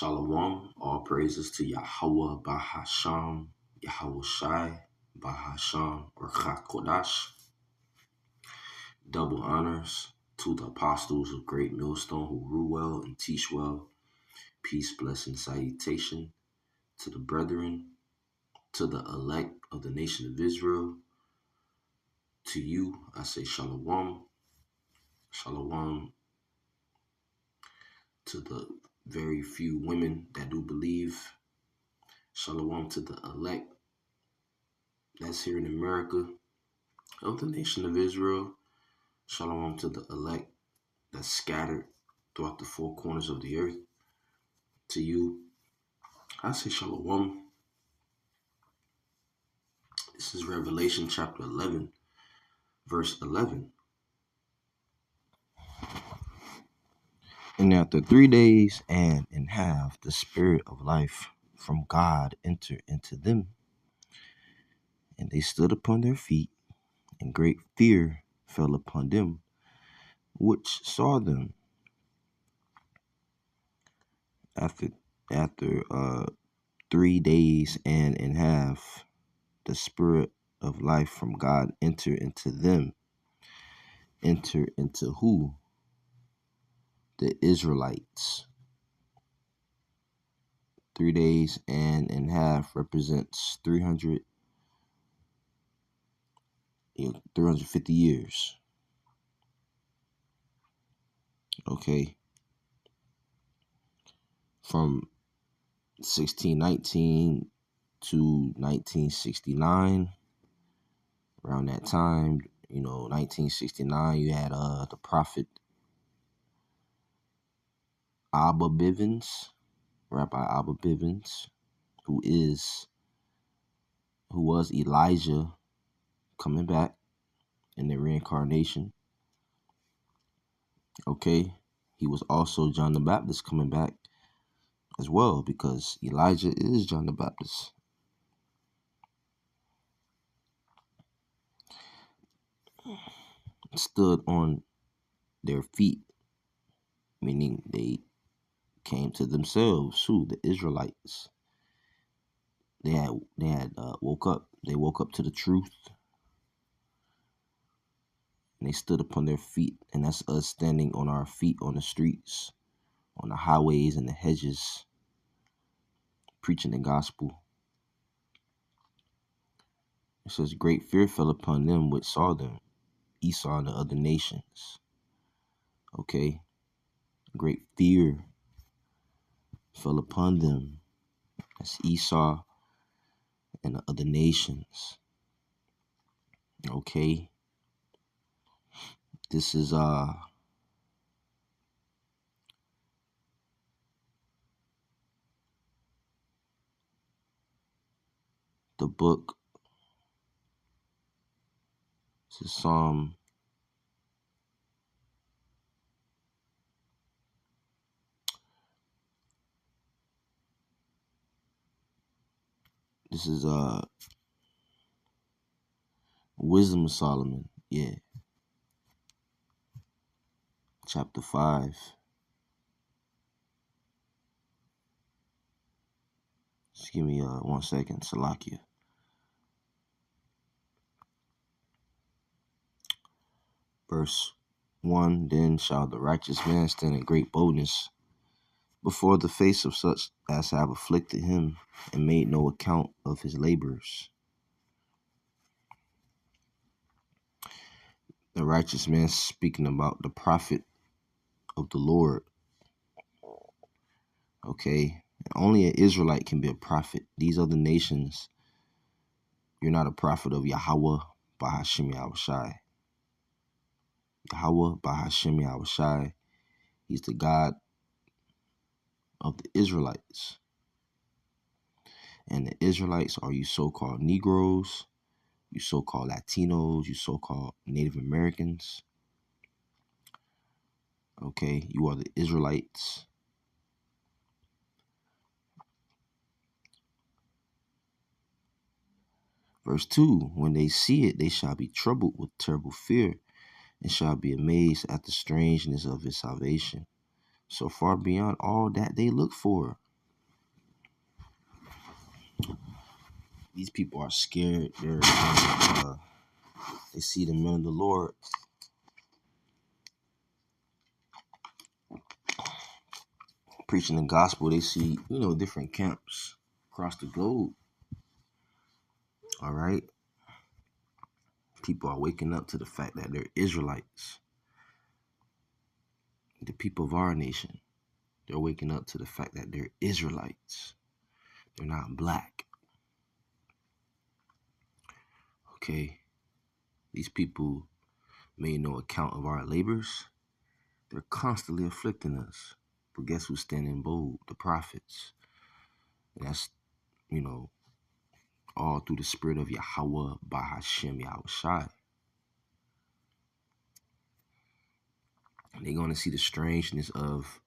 Shalom, all praises to Yahweh Bahasham, Yahweh Shai, Bahasham, or Chakodash. Double honors to the apostles of Great Millstone who rule well and teach well. Peace, blessing, salutation to the brethren, to the elect of the nation of Israel. To you, I say Shalom. Shalom to the very few women that do believe. Shalom to the elect that's here in America of the nation of Israel. Shalom to the elect that's scattered throughout the four corners of the earth. To you, I say Shalom. This is Revelation chapter 11, verse 11. And after 3 days and in half, the spirit of life from God entered into them. And they stood upon their feet, and great fear fell upon them which saw them. After 3 days and in half, the spirit of life from God entered into them. Enter into who? The Israelites. 3 days and in half represents 350 years. Okay. From 1619 to 1969. Around that time, 1969, you had the prophet Abba Bivens, Rabbi Abba Bivens, who was Elijah coming back in the reincarnation. Okay. He was also John the Baptist coming back as well, because Elijah is John the Baptist. Stood on their feet, meaning they came to themselves, who? The Israelites. They had woke up. They woke up to the truth, and they stood upon their feet. And that's us standing on our feet on the streets, on the highways and the hedges, preaching the gospel. It says, great fear fell upon them which saw them, Esau and the other nations. Okay, great fear fell upon them. That's Esau and the other nations. Okay, this is the book. This is Psalm. This is Wisdom of Solomon. Yeah. Chapter 5. Just give me 1 second, Salakia. Verse 1, then shall the righteous man stand in great boldness before the face of such as have afflicted him and made no account of his labors. The righteous man speaking about the prophet of the Lord. Okay, only an Israelite can be a prophet. These other nations, you're not a prophet of Yahweh Bahashim Yahushai. Yahweh Bahashim Yahushai. He's the God of the Israelites. And the Israelites are you so-called Negroes, you so-called Latinos, you so-called Native Americans. Okay, you are the Israelites. Verse 2, when they see it, they shall be troubled with terrible fear and shall be amazed at the strangeness of his salvation, so far beyond all that they look for. These people are scared. They see the men of the Lord preaching the gospel. They see, different camps across the globe. All right. People are waking up to the fact that they're Israelites. The people of our nation, they're waking up to the fact that they're Israelites. They're not black. Okay. These people made no account of our labors. They're constantly afflicting us. But guess who's standing bold? The prophets. And that's, all through the spirit of Yahweh by Hashem Yahushai. And they're going to see the strangeness of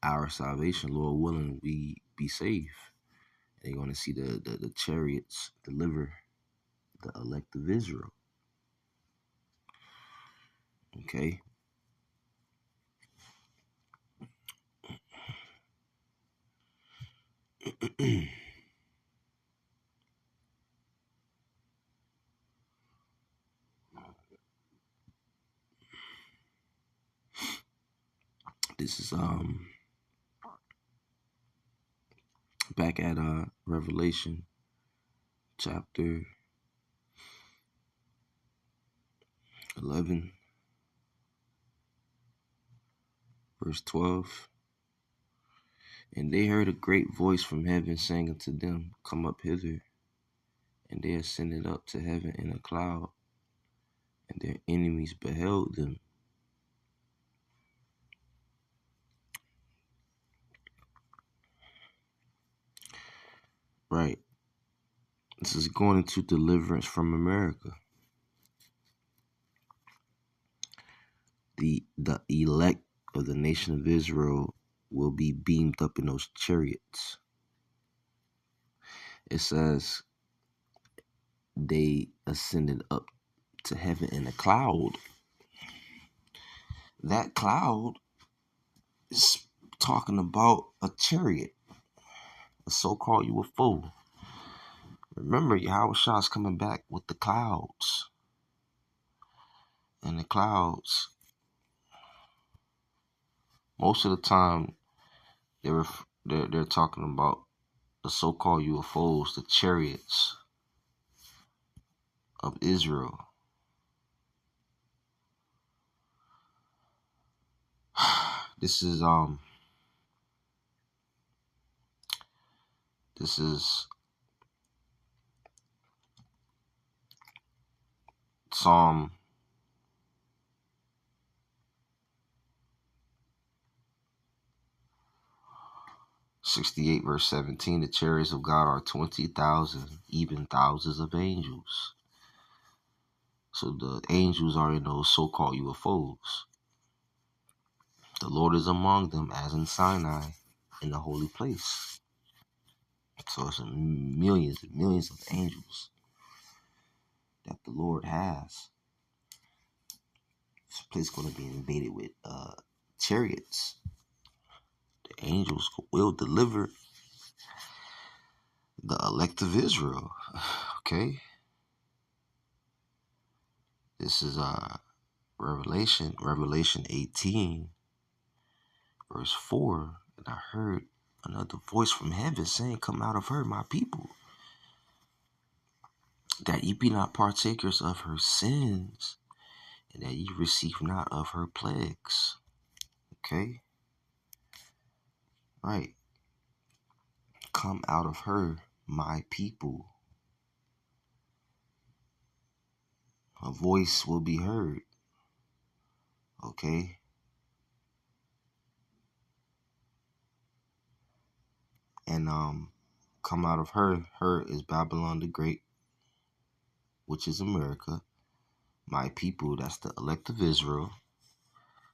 our salvation. Lord willing, we be safe. And they're going to see the chariots deliver the elect of Israel. Okay? This is back at Revelation chapter 11 verse 12. And they heard a great voice from heaven saying unto them, Come up hither. And they ascended up to heaven in a cloud, and their enemies beheld them. Right. This is going into deliverance from America. The elect of the nation of Israel will be beamed up in those chariots. It says they ascended up to heaven in a cloud. That cloud is talking about a chariot, a so-called UFO. Remember, Yahushua is coming back with the clouds. And the clouds, most of the time, they're talking about the so-called UFOs, the chariots of Israel. This is Psalm 68 verse 17. The chariots of God are 20,000, even thousands of angels. So the angels are in those so-called UFOs. The Lord is among them as in Sinai in the holy place. So it's millions and millions of angels that the Lord has. This place is going to be invaded with chariots. The angels will deliver the elect of Israel. Okay? This is Revelation 18, verse 4. And I heard another voice from heaven saying, Come out of her, my people, that ye be not partakers of her sins, and that ye receive not of her plagues. Okay? Right. Come out of her, my people. A voice will be heard. Okay? And come out of her. Her is Babylon the Great, which is America. My people, that's the elect of Israel.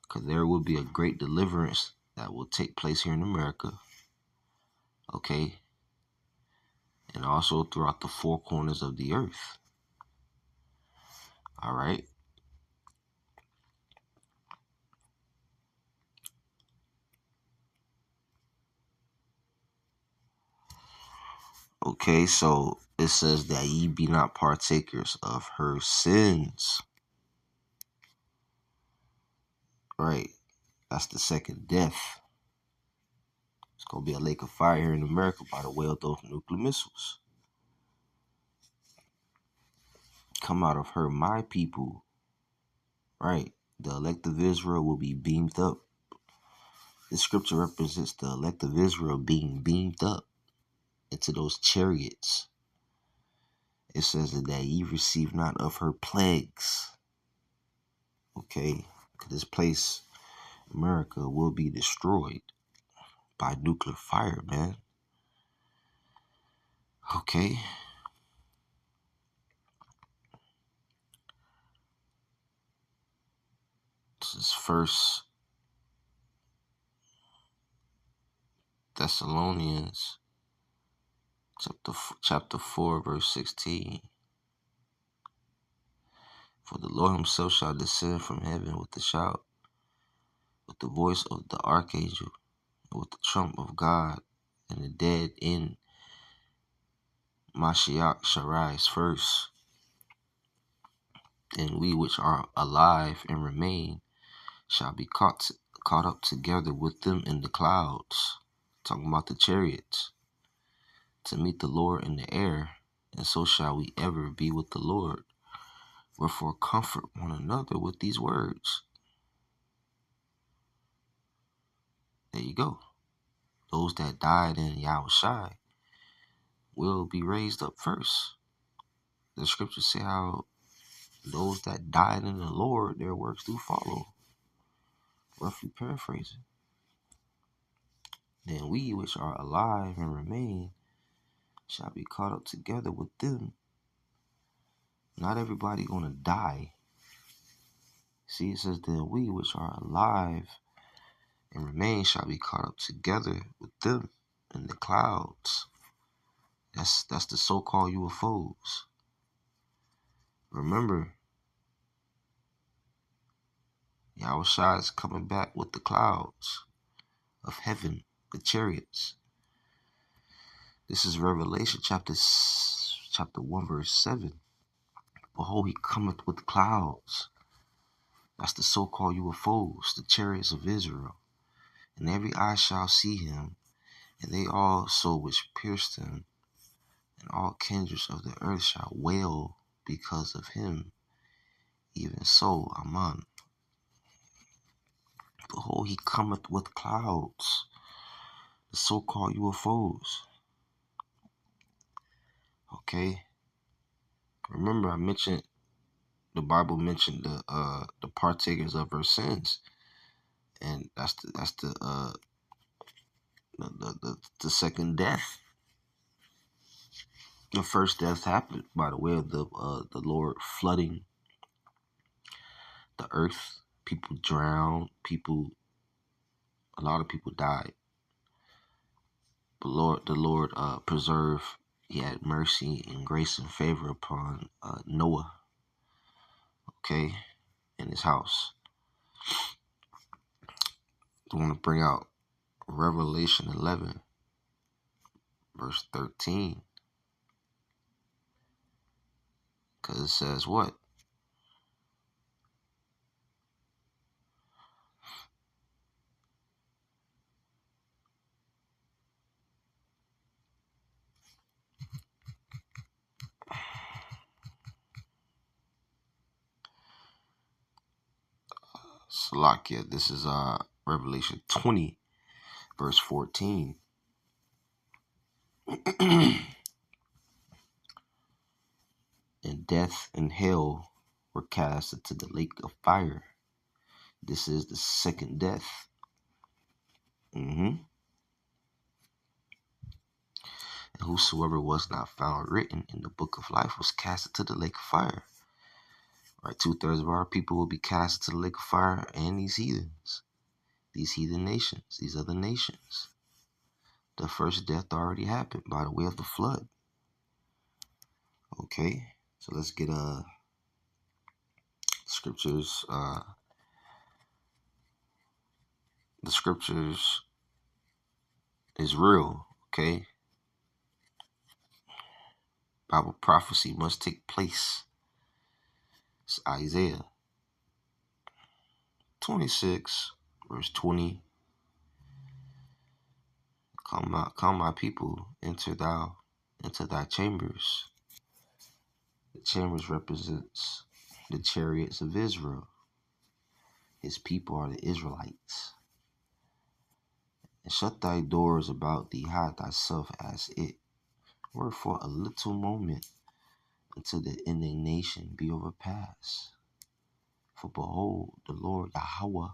Because there will be a great deliverance that will take place here in America. Okay? And also throughout the four corners of the earth. All right? Okay, so it says that ye be not partakers of her sins. Right. That's the second death. It's going to be a lake of fire here in America by the way of those nuclear missiles. Come out of her, my people. Right. The elect of Israel will be beamed up. This scripture represents the elect of Israel being beamed up into those chariots. It says that ye receive not of her plagues. Okay. This place, America, will be destroyed by nuclear fire, man. Okay. This is First Thessalonians chapter 4, verse 16. For the Lord himself shall descend from heaven with a shout, with the voice of the archangel, and with the trump of God, and the dead in Mashiach shall rise first. And we which are alive and remain shall be caught up together with them in the clouds. Talking about the chariots. To meet the Lord in the air, and so shall we ever be with the Lord. Wherefore comfort one another with these words. There you go. Those that died in Yahushai will be raised up first. The scriptures say how those that died in the Lord, their works do follow. Roughly paraphrasing. Then we which are alive and remain shall be caught up together with them. Not everybody gonna die. See, it says then we which are alive and remain shall be caught up together with them in the clouds. That's the so-called UFOs. Remember, Yahushua is coming back with the clouds of heaven, the chariots. This is Revelation chapter 1, verse 7. Behold, he cometh with clouds. That's the so-called UFOs, the chariots of Israel. And every eye shall see him, and they also which pierced him, and all kindreds of the earth shall wail because of him. Even so, Amen. Behold, he cometh with clouds, the so-called UFOs. Okay. Remember, I mentioned the Bible mentioned the partakers of her sins, and that's the second death. The first death happened by the way of the Lord flooding the earth. People drowned. A lot of people died. But the Lord preserved. He had mercy and grace and favor upon Noah. Okay, in his house. I want to bring out Revelation 11, verse 13. Because it says what? Salakia. This is Revelation 20, verse 14. And death and hell were cast into the lake of fire. This is the second death. And whosoever was not found written in the book of life was cast into the lake of fire. Right, 2/3 of our people will be cast into the lake of fire, and these heathens, these heathen nations, these other nations. The first death already happened by the way of the flood. Okay, so let's get scriptures. The scriptures is real. Okay, Bible prophecy must take place. It's Isaiah 26, verse 20. Come my people, enter thou into thy chambers. The chambers represents the chariots of Israel. His people are the Israelites. And shut thy doors about thee, hide thyself as it were for a little moment, until the indignation be overpast. For behold, the Lord Yahweh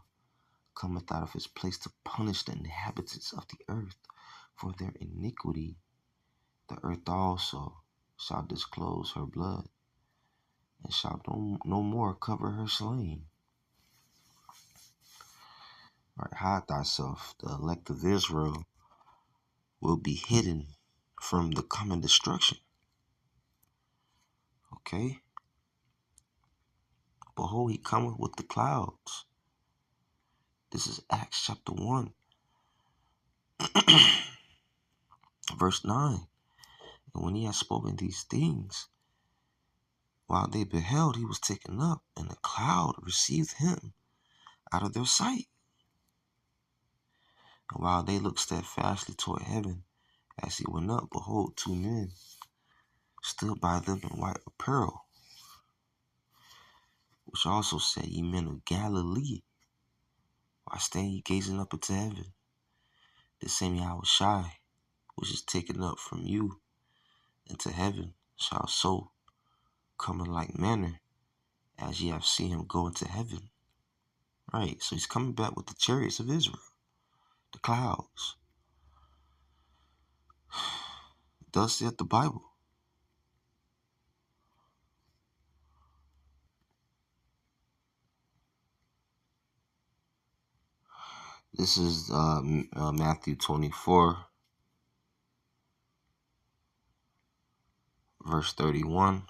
cometh out of his place to punish the inhabitants of the earth for their iniquity. The earth also shall disclose her blood, and shall no more cover her slain. Right, hide thyself. The elect of Israel will be hidden from the coming destruction. Okay? Behold, he cometh with the clouds. This is Acts chapter 1, verse 9. And when he had spoken these things, while they beheld, he was taken up, and a cloud received him out of their sight. And while they looked steadfastly toward heaven as he went up, behold, two men stood by them in white apparel, which also said, Ye men of Galilee, why stand ye gazing up into heaven? The same Yahushai, which is taken up from you into heaven, shall so come in like manner as ye have seen him go into heaven. Right, so he's coming back with the chariots of Israel, the clouds. Thus saith the Bible. This is Matthew 24, verse 31.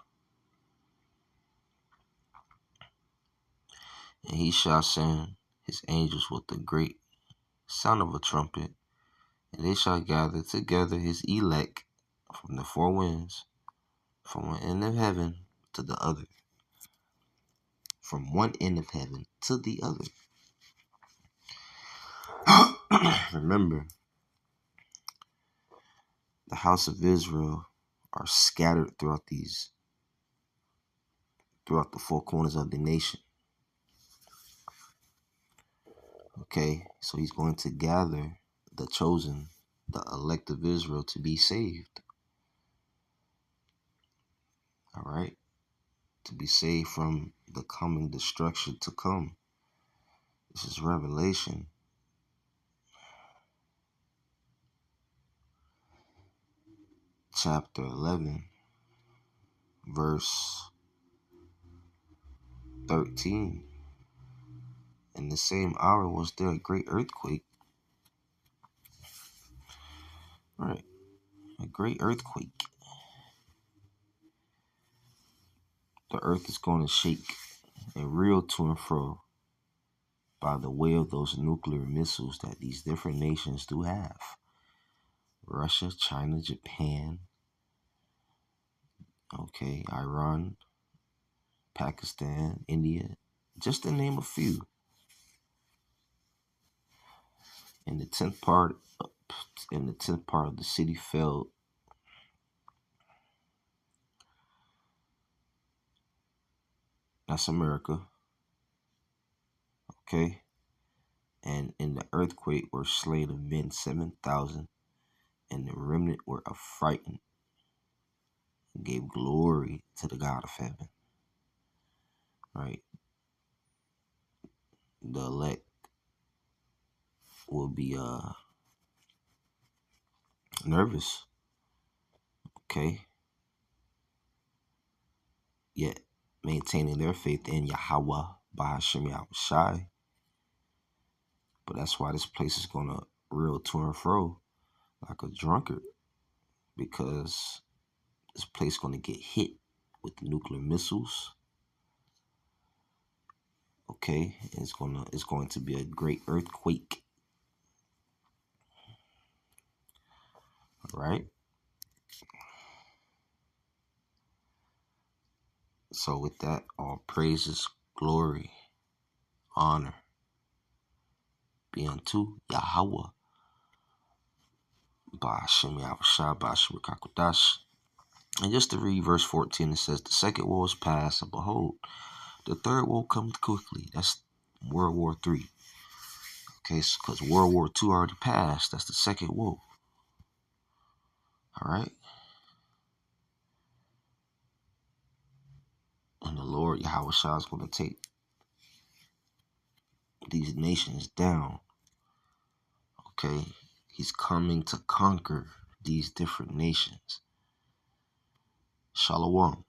And he shall send his angels with a great sound of a trumpet, and they shall gather together his elect from the four winds, from one end of heaven to the other. From one end of heaven to the other. Remember, the house of Israel are scattered throughout the four corners of the nation. Okay, so he's going to gather the chosen, the elect of Israel, to be saved. All right, to be saved from the coming destruction to come. This is Revelation chapter 11, verse 13. In the same hour was there a great earthquake. Right, a great earthquake. The earth is going to shake and reel to and fro by the way of those nuclear missiles that these different nations do have. Russia, China, Japan, okay, Iran, Pakistan, India, just to name a few. In the tenth part of the city fell. That's America. Okay. And in the earthquake were slain of men 7,000, and the remnant were affrighted and gave glory to the God of heaven. Right. The elect will be nervous. Okay. Yet maintaining their faith in Yahweh by Hashem Yahushai. But that's why this place is going to reel to and fro like a drunkard, because this place is going to get hit with nuclear missiles. Okay, it's going to be a great earthquake. All right. So with that, all praises, glory, honor be unto Yahweh. Ba'ashem Yahushua, Ba'ashem Kakodash. And just to read verse 14, it says, the second woe is past, and behold, the third woe comes quickly. That's World War III. Okay, because World War II already passed. That's the second woe. All right? And the Lord Yahushua is going to take these nations down. Okay? He's coming to conquer these different nations. Shalom.